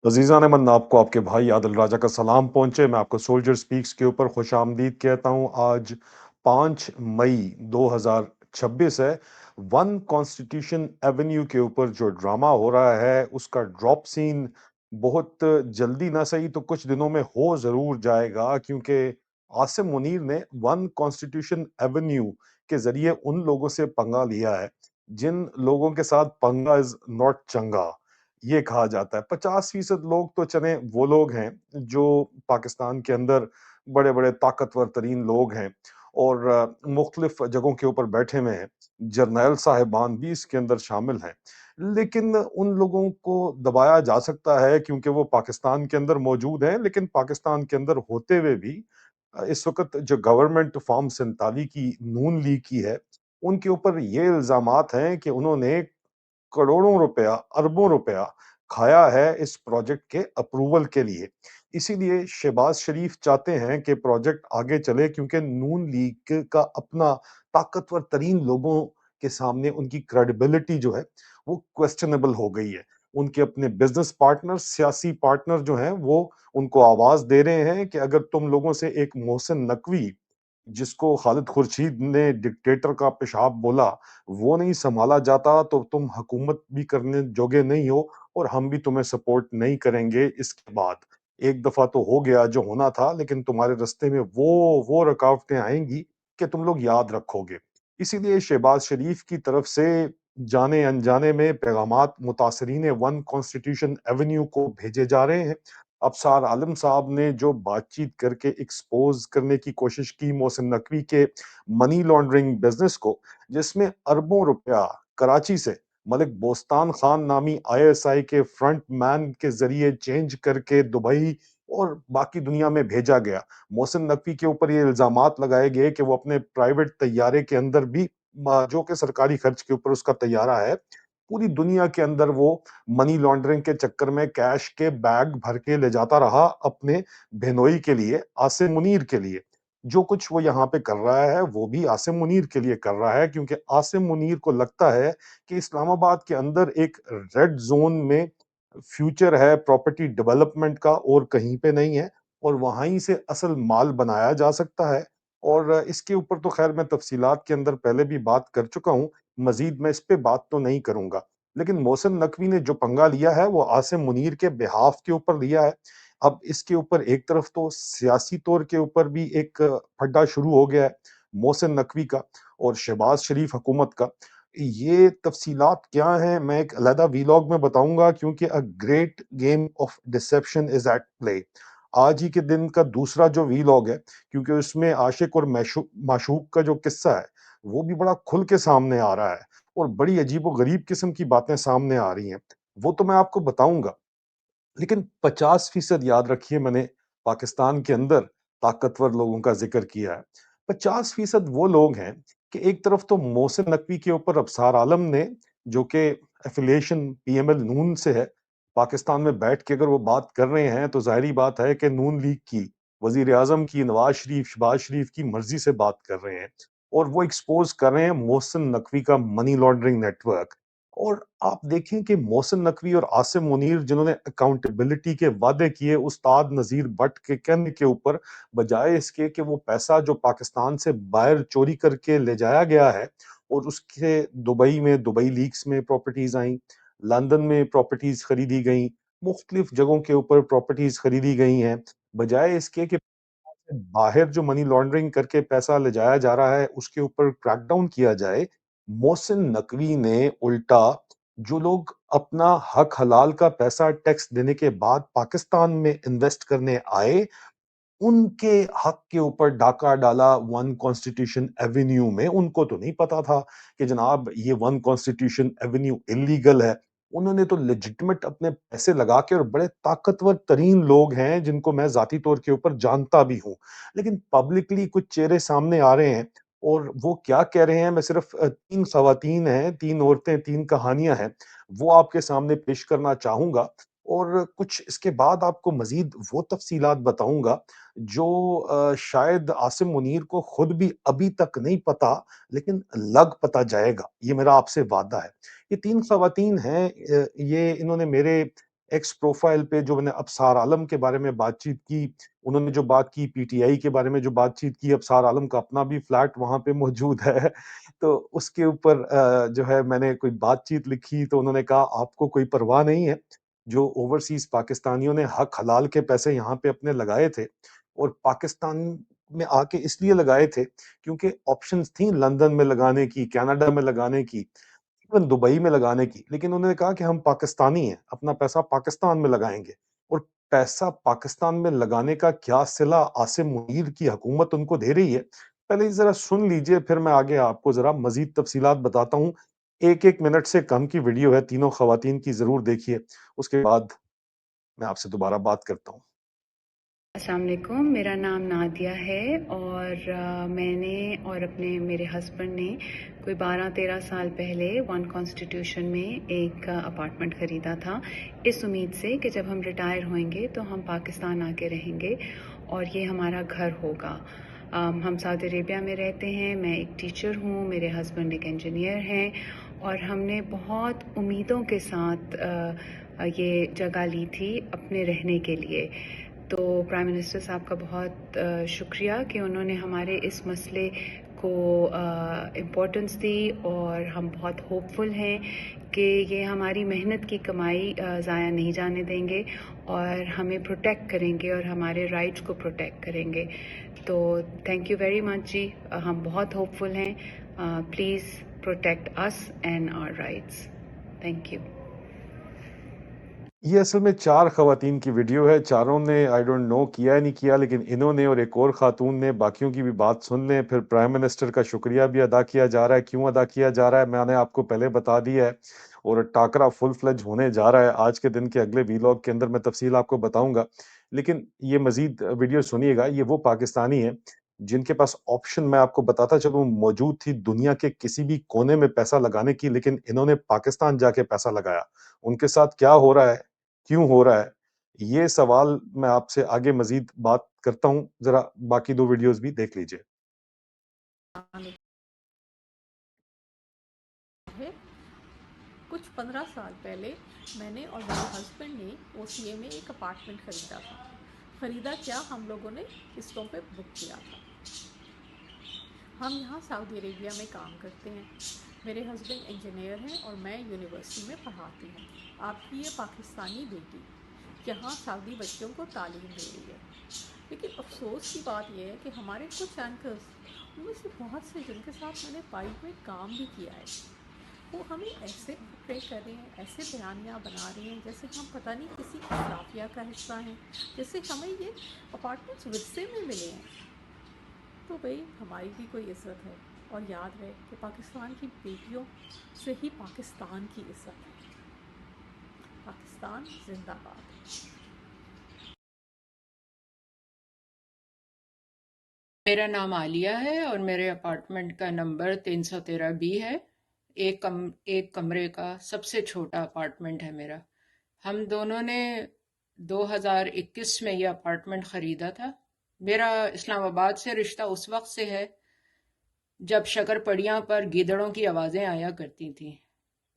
अजीज़ान मन आपको आपके भाई आदिल राजा का सलाम पहुँचे। मैं आपको सोल्जर स्पीक्स के ऊपर खुशामदीद कहता हूँ। आज 5 मई 2026 है। वन कॉन्स्टिट्यूशन एवेन्यू के ऊपर जो ड्रामा हो रहा है, उसका ड्रॉप सीन बहुत जल्दी ना सही तो कुछ दिनों में हो ज़रूर जाएगा, क्योंकि आसिम मुनीर ने वन कॉन्स्टिट्यूशन एवेन्यू के ज़रिए उन लोगों से पंगा लिया है, जिन लोगों के साथ पंगा इज़ नॉट चंगा। ये कहा जाता है 50% लोग तो चले वो लोग हैं जो पाकिस्तान के अंदर बड़े बड़े ताकतवर तरीन लोग हैं और मुख्तलिफ जगहों के ऊपर बैठे हुए हैं। जर्नैल साहिबान भी इसके अंदर शामिल हैं, लेकिन उन लोगों को दबाया जा सकता है क्योंकि वो पाकिस्तान के अंदर मौजूद हैं। लेकिन पाकिस्तान के अंदर होते हुए भी इस वक्त जो गवर्नमेंट फॉर्म 47 की नून लीग की है, उनके ऊपर ये इल्जामात हैं कि उन्होंने करोड़ों रुपया, अरबों रुपया खाया है इस प्रोजेक्ट के अप्रूवल के लिए। इसीलिए शहबाज शरीफ चाहते हैं कि प्रोजेक्ट आगे चले, क्योंकि नून लीग का अपना ताकतवर तरीन लोगों के सामने उनकी क्रेडिबिलिटी जो है, वो क्वेश्चनेबल हो गई है। उनके अपने बिज़नेस पार्टनर, सियासी पार्टनर जो हैं, वो उनको आवाज़ दे रहे हैं कि अगर तुम लोगों से एक मोहसिन नकवी, जिसको खालिद खुर्शीद ने डिक्टेटर का पेशाब बोला, वो नहीं सँभाला जाता तो तुम हुकूमत भी करने जोगे नहीं हो और हम भी तुम्हें सपोर्ट नहीं करेंगे इसके बाद। एक दफ़ा तो हो गया जो होना था, लेकिन तुम्हारे रास्ते में वो रुकावटें आएँगी कि तुम लोग याद रखोगे। इसीलिए शहबाज शरीफ की तरफ से जाने-अनजाने में पैगामात मुतासरीन वन कॉन्स्टिट्यूशन एवेन्यू को भेजे जा रहे हैं। अबसार आलम साहब ने जो बातचीत करके एक्सपोज़ करने की कोशिश की मोहसिन नकवी के मनी लॉन्ड्रिंग बिज़नेस को, जिसमें अरबों रुपया कराची से मलिक बोस्तान खान नामी आईएसआई के फ्रंट मैन के ज़रिए चेंज करके दुबई और बाकी दुनिया में भेजा गया। मोहसिन नकवी के ऊपर ये इल्ज़ामात लगाए गए कि वो अपने प्राइवेट तैयारे के अंदर भी जो कि सरकारी खर्च के ऊपर उसका तैयारा है, पूरी दुनिया के अंदर वो मनी लॉन्ड्रिंग के चक्कर में कैश के बैग भर के ले जाता रहा अपने बेनोई के लिए, आसिम मुनीर के लिए। जो कुछ वो यहाँ पे कर रहा है, वो भी आसिम मुनीर के लिए कर रहा है, क्योंकि आसिम मुनीर को लगता है कि इस्लामाबाद के अंदर एक रेड ज़ोन में फ्यूचर है प्रॉपर्टी डेवलपमेंट का, और कहीं पे नहीं है, और वहीं से असल माल बनाया जा सकता है। और इसके ऊपर तो ख़ैर मैं तफ़सीलात के अंदर पहले भी बात कर चुका हूँ, मज़ीद मैं इस पे बात तो नहीं करूँगा। लेकिन मोहसिन नकवी ने जो पंगा लिया है, वो आसिम मुनीर के बिहाफ़ के ऊपर लिया है। अब इसके ऊपर एक तरफ तो सियासी तौर के ऊपर भी एक फड्डा शुरू हो गया है, मोहसिन नकवी का और शहबाज शरीफ हुकूमत का। ये तफ़सीलात क्या हैं, मैं एक अलहदा वीलॉग में बताऊँगा, क्योंकि a great game of deception is at play. आज ही के दिन का दूसरा जो वीलॉग है, क्योंकि उसमें आशिक और माशूक का जो किस्सा है, वो भी बड़ा खुल के सामने आ रहा है और बड़ी अजीब-ओ-गरीब किस्म की बातें सामने आ रही हैं। वो तो मैं आपको बताऊँगा। लेकिन 50% याद रखिए, मैंने पाकिस्तान के अंदर ताकतवर लोगों का ज़िक्र किया है। 50% वो लोग हैं कि एक तरफ तो मोहसिन नकवी के ऊपर अबसार आलम ने, जो कि एफ़िलिएशन पीएमएल नून से है, पाकिस्तान में बैठ के अगर वो बात कर रहे हैं, तो ज़ाहिर-सी बात है कि नून लीग की, वज़ीर-ए-आज़म की, नवाज़ शरीफ, शहबाज शरीफ की मर्ज़ी से बात कर रहे हैं और वो एक्सपोज़ कर रहे हैं मोहसिन नकवी का मनी लॉन्ड्रिंग नेटवर्क। और आप देखें कि मोहसिन नकवी और आसिम मुनीर, जिन्होंने अकाउंटेबिलिटी के वादे किए उस्ताद नज़ीर भट्ट के कहने के ऊपर, बजाय इसके कि वो पैसा जो पाकिस्तान से बाहर चोरी करके ले जाया गया है और उसके दुबई में, दुबई लीक्स में प्रॉपर्टीज़ आईं, लंदन में प्रॉपर्टीज़ खरीदी गईं, मुख्तलिफ जगहों के ऊपर प्रॉपर्टीज़ खरीदी गई हैं। बजाय इसके कि बाहर जो मनी लॉन्ड्रिंग करके पैसा ले जाया जा रहा है, उसके ऊपर क्रैकडाउन किया जाए, मोहसिन नकवी ने उल्टा जो लोग अपना हक हलाल का पैसा टैक्स देने के बाद पाकिस्तान में इन्वेस्ट करने आए, उनके हक के ऊपर डाका डाला वन कॉन्स्टिट्यूशन एवेन्यू में। उनको तो नहीं पता था कि जनाब ये वन कॉन्स्टिट्यूशन एवेन्यू इल्लीगल है। उन्होंने तो लेजिटिमेट अपने पैसे लगा के, और बड़े ताकतवर तरीन लोग हैं जिनको मैं ज़ाती तौर के ऊपर जानता भी हूँ। लेकिन पब्लिकली कुछ चेहरे सामने आ रहे हैं और वो क्या कह रहे हैं, मैं सिर्फ 3 ख़वातीन हैं, 3 औरतें, 3 कहानियाँ हैं, वो आपके सामने पेश करना चाहूँगा और कुछ इसके बाद आपको मज़ीद वो तफ़सीलात बताऊँगा जो शायद आसिम मुनीर को खुद भी अभी तक नहीं पता, लेकिन लग पता जाएगा। ये मेरा आपसे वादा है। ये 3 ख़वातीन हैं, ये इन्होंने मेरे एक्स प्रोफाइल पे जो मैंने अबसार आलम के बारे में बातचीत की, उन्होंने जो बात की पीटीआई के बारे में जो बातचीत की, अबसार आलम का अपना भी फ्लैट वहाँ पे मौजूद है। तो उसके ऊपर जो है मैंने कोई बातचीत लिखी तो उन्होंने कहा आपको कोई परवाह नहीं है, जो ओवरसीज़ पाकिस्तानियों ने हक हलाल के पैसे यहाँ पे अपने लगाए थे और पाकिस्तान में आके इसलिए लगाए थे क्योंकि ऑप्शंस थी लंदन में लगाने की, कनाडा में लगाने की, इवन दुबई में लगाने की, लेकिन उन्होंने कहा कि हम पाकिस्तानी हैं, अपना पैसा पाकिस्तान में लगाएँगे और पैसा पाकिस्तान में लगाने का क्या सिला आसिम मुनीर की हुकूमत उनको दे रही है। पहले ज़रा सुन लीजिए, फिर मैं आगे आपको ज़रा मज़ीद तफ़सीलात बताता हूँ। 1-1 मिनट से कम की वीडियो है, तीनों ख़वातीन की ज़रूर देखिए, उसके बाद मैं आपसे दोबारा बात करता हूँ। अस्सलाम वालेकुम, मेरा नाम नादिया है और मैंने और अपने मेरे हस्बैंड ने कोई 12-13 साल पहले वन कॉन्स्टिट्यूशन में एक अपार्टमेंट ख़रीदा था इस उम्मीद से कि जब हम रिटायर होंगे तो हम पाकिस्तान आके रहेंगे और ये हमारा घर होगा। हम सऊदी अरेबिया में रहते हैं, मैं एक टीचर हूँ, मेरे हस्बैंड एक इंजीनियर हैं और हमने बहुत उम्मीदों के साथ ये जगह ली थी अपने रहने के लिए। तो प्राइम मिनिस्टर साहब का बहुत शुक्रिया कि उन्होंने हमारे इस मसले को इम्पोर्टेंस दी और हम बहुत होपफुल हैं कि ये हमारी मेहनत की कमाई ज़ाया नहीं जाने देंगे और हमें प्रोटेक्ट करेंगे और हमारे राइट्स को प्रोटेक्ट करेंगे। तो थैंक यू वेरी मच जी, हम बहुत होपफुल हैं। Please protect us and our rights. Thank you. ये असल में 4 ख़वातीन की वीडियो है, चारों ने आई डोंट नो किया या नहीं किया, लेकिन इन्होंने और एक और ख़ातून ने, बाकियों की भी बात सुन लें, फिर प्राइम मिनिस्टर का शुक्रिया भी अदा किया जा रहा है, क्यों अदा किया जा रहा है, मैंने आपको पहले बता दिया है और टाकरा फुल फ्लेज होने जा रहा है। आज के दिन के अगले वीलॉग के अंदर मैं तफ़सील आपको बताऊँगा, लेकिन ये मज़ीद वीडियो सुनिएगा, ये वो पाकिस्तानी हैं, जिनके पास ऑप्शन मैं आपको बताता चलूँ मौजूद थी दुनिया के किसी भी कोने में पैसा लगाने की, लेकिन इन्होंने पाकिस्तान जाके पैसा लगाया। उनके साथ क्या हो रहा है? क्यों हो रहा है? ये सवाल मैं आपसे आगे मज़ीद बात करता हूँ, ज़रा बाकी 2 वीडियोज़ भी देख लीजिए। है कुछ 15 साल पहले मैंने और मेरे हस्बैंड ने ओसीए में एक अपार्टमेंट ख़रीदा था। ख़रीदा क्या, हम लोगों ने किस्तों पे बुक किया था। हम यहाँ सऊदी अरेबिया में काम करते हैं। मेरे हस्बैंड इंजीनियर हैं और मैं यूनिवर्सिटी में पढ़ाती हूँ। आपकी ये पाकिस्तानी बेटी यहाँ सऊदी बच्चों को तालीम दे रही है, लेकिन अफसोस की बात यह है कि हमारे कुछ एंकर्स, उनमें से बहुत से जिनके साथ मैंने पाइप में काम भी किया है, वो हमें ऐसे प्रे कर रहे हैं, ऐसे बयानियाँ बना रहे हैं जैसे हम पता नहीं किसी इस्लाफिया का हिस्सा हैं, जैसे हमें ये अपार्टमेंट्स विरसे में मिले हैं। तो भाई हमारी भी कोई इज़्ज़त है, और याद रहे कि पाकिस्तान की बेटियों से ही पाकिस्तान की इज़्ज़त है। पाकिस्तान जिंदाबाद। मेरा नाम आलिया है और मेरे अपार्टमेंट का नंबर 313 बी है। एक कमरे का सबसे छोटा अपार्टमेंट है मेरा। हम दोनों ने 2021 में यह अपार्टमेंट ख़रीदा था। मेरा इस्लामाबाद से रिश्ता उस वक्त से है जब शक्करपड़ियाँ पर गीदड़ों की आवाज़ें आया करती थीं।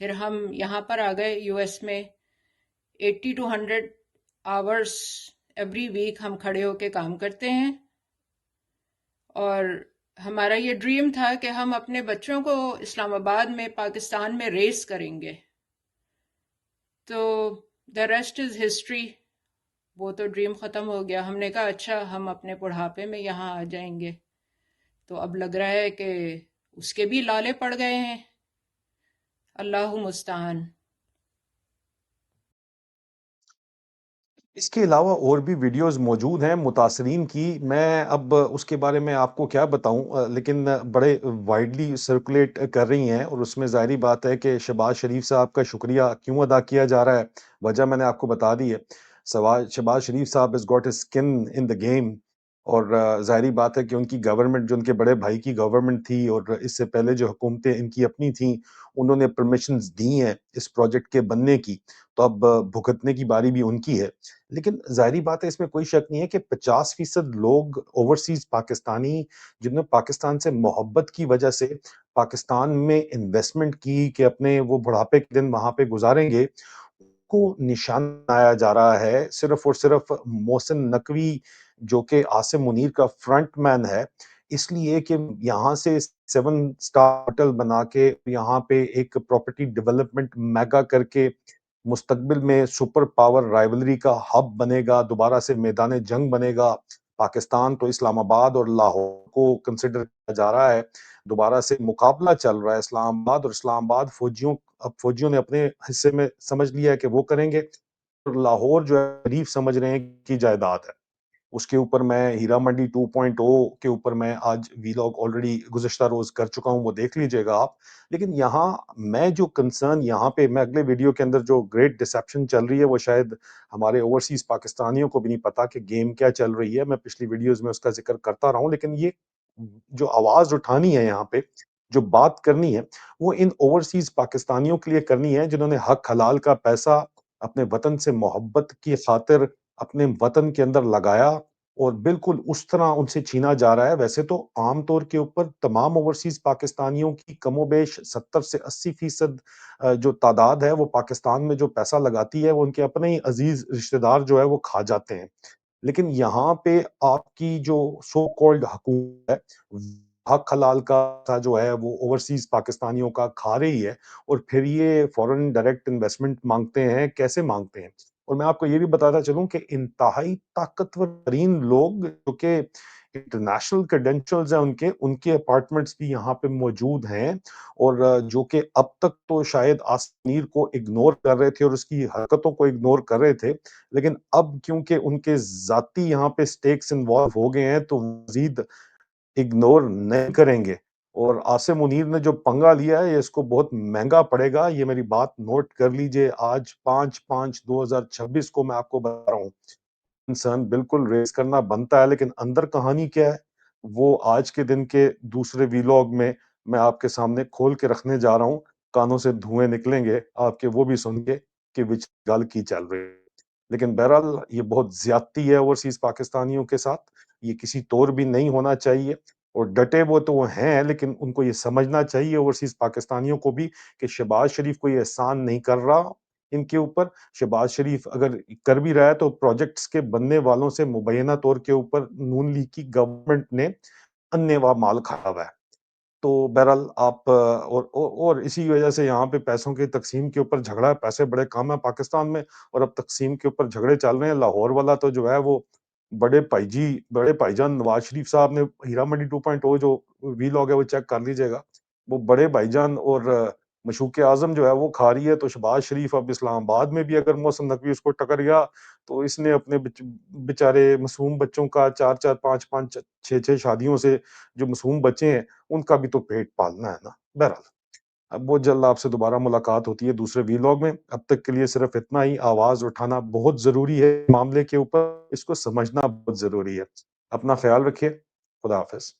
फिर हम यहाँ पर आ गए यूएस में। 80 to 100 आवर्स एवरी वीक हम खड़े होके काम करते हैं और हमारा ये ड्रीम था कि हम अपने बच्चों को इस्लामाबाद में, पाकिस्तान में रेस करेंगे। तो द रेस्ट इज़ हिस्ट्री। वो तो ड्रीम ख़त्म हो गया। हमने कहा अच्छा हम अपने बुढ़ापे में यहाँ आ जाएंगे, तो अब लग रहा है कि उसके भी लाले पड़ गए हैं। अल्लाहु मुस्तान। इसके अलावा और भी वीडियोज़ मौजूद हैं मुतासरीन की, मैं अब उसके बारे में आपको क्या बताऊँ, लेकिन बड़े वाइडली सर्कुलेट कर रही हैं और उसमें ज़ाहिर-सी बात है कि शहबाज़ शरीफ साहब का शुक्रिया क्यों अदा किया जा रहा है, वजह मैंने आपको बता दी है। शहबाज़ शरीफ साहब has got his skin in the game और ज़ाहिर-सी बात है कि उनकी गवर्नमेंट, जो उनके बड़े भाई की गवर्नमेंट थी और इससे पहले जो हुकूमतें इनकी अपनी थीं, उन्होंने परमिशंस दी हैं इस प्रोजेक्ट के बनने की, तो अब भुगतने की बारी भी उनकी है। लेकिन ज़ाहिर-सी बात है, इसमें कोई शक नहीं है कि 50% लोग ओवरसीज़ पाकिस्तानी, जिन्होंने पाकिस्तान से मोहब्बत की वजह से पाकिस्तान में इन्वेस्टमेंट की कि अपने वो बुढ़ापे के दिन वहाँ पे गुज़ारेंगे, को निशाना बनाया जा रहा है सिर्फ और सिर्फ मोहसिन नकवी, जो कि आसिम मुनीर का फ्रंट मैन है, इसलिए कि यहाँ से 7 स्टार होटल बना के यहाँ पे एक प्रॉपर्टी डेवलपमेंट मेगा करके मुस्तकबिल में सुपर पावर राइवलरी का हब बनेगा, दोबारा से मैदान जंग बनेगा। पाकिस्तान तो इस्लामाबाद और लाहौर को कंसिडर किया जा रहा है, दोबारा से मुकाबला चल रहा है इस्लामाबाद और इस्लामाबाद फौजियों, अब फौजियों ने अपने हिस्से में समझ लिया है कि वो करेंगे, और लाहौर जो है शरीफ समझ रहे हैं कि जायदाद है। उसके ऊपर मैं हीरा मंडी 2.0 के ऊपर मैं आज वीलॉग ऑलरेडी गुज़िश्ता रोज़ कर चुका हूँ, वो देख लीजिएगा आप। लेकिन यहाँ मैं जो कंसर्न यहाँ पे मैं अगले वीडियो के अंदर जो ग्रेट डिसेप्शन चल रही है, वो शायद हमारे ओवरसीज़ पाकिस्तानियों को भी नहीं पता कि गेम क्या चल रही है। मैं पिछली वीडियोज़ में उसका ज़िक्र करता रहा हूँ, लेकिन ये जो आवाज़ उठानी है यहाँ पे, जो बात करनी है, वो इन ओवरसीज़ पाकिस्तानियों के लिए करनी है, जिन्होंने हक हलाल का पैसा अपने वतन से मोहब्बत की खातिर अपने वतन के अंदर लगाया और बिल्कुल उस तरह उनसे छीना जा रहा है। वैसे तो आम तौर के ऊपर तमाम ओवरसीज़ पाकिस्तानियों की कमोबेश 70 से 80% जो तादाद है, वो पाकिस्तान में जो पैसा लगाती है, वो उनके अपने ही अज़ीज़ रिश्तेदार जो है, वो खा जाते हैं। लेकिन यहाँ पे आपकी जो सो कॉल्ड हुकूमत है, हक हलाल का पैसा जो है वो ओवरसीज़ पाकिस्तानियों का खा रही है, और फिर ये फॉरेन डायरेक्ट इन्वेस्टमेंट माँगते हैं, कैसे माँगते हैं? और मैं आपको ये भी बताता चलूँ कि इंतहाई ताकतवर तरीन लोग जो कि इंटरनेशनल क्रेडेंशियल्स हैं उनके, उनके अपार्टमेंट्स भी यहाँ पे मौजूद हैं, और जो कि अब तक तो शायद आसमीर को इग्नोर कर रहे थे और उसकी हरकतों को इग्नोर कर रहे थे। लेकिन अब क्योंकि उनके ज़ाती यहाँ पे स्टेक्स इन्वॉल्व हो गए हैं, तो मज़ीद इग्नोर नहीं करेंगे, और आसिम मुनीर ने जो पंगा लिया है, ये इसको बहुत महँगा पड़ेगा। ये मेरी बात नोट कर लीजिए। आज 5/5/2026 को मैं आपको बता रहा हूँ। कंसर्न बिल्कुल रेज़ करना बनता है, लेकिन अंदर कहानी क्या है, वो आज के दिन के दूसरे वीलॉग में मैं आपके सामने खोल के रखने जा रहा हूँ। कानों से धुएँ निकलेंगे आपके, वो भी सुन के कि विच गल की चल रही है। लेकिन बहरहाल ये बहुत ज़्यादती है ओवरसीज़ पाकिस्तानियों के साथ, ये किसी तौर भी नहीं होना चाहिए, और डटे वो तो वो हैं, लेकिन उनको ये समझना चाहिए ओवरसीज़ पाकिस्तानियों को भी कि शहबाज शरीफ कोई एहसान नहीं कर रहा इनके ऊपर। शहबाज शरीफ अगर कर भी रहा है, तो प्रोजेक्ट्स के बनने वालों से मुबैना तौर के ऊपर नून लीग की गवर्नमेंट ने अन्नेवाह माल खाया हुआ है। तो बहरहाल आप और इसी वजह से यहाँ पे पैसों की तक़सीम के ऊपर झगड़ा है, पैसे बड़े कम हैं पाकिस्तान में, और अब तक़सीम के ऊपर झगड़े चल रहे हैं। लाहौर वाला तो जो है वो बड़े भाईजान नवाज़ शरीफ साहब ने हीरा मंडी 2.0 जो वीलॉग है वो चेक कर लीजिएगा। वो बड़े भाईजान और मशूक़ आज़म जो है वो खा रही है, तो शहबाज शरीफ अब इस्लामाबाद में भी अगर मोहसिन नकवी उसको टकर गया, तो इसने अपने बेचारे मासूम बच्चों का 4-4 5-5 6-6 शादियों से जो मासूम बच्चे हैं, उनका भी तो पेट पालना है ना। बहरहाल, अब बहुत जल्द आपसे दोबारा मुलाकात होती है दूसरे वीलॉग में। अब तक के लिए सिर्फ इतना ही, आवाज़ उठाना बहुत ज़रूरी है मामले के ऊपर, इसको समझना बहुत ज़रूरी है। अपना ख़्याल रखिए। खुदा हाफ़िज़।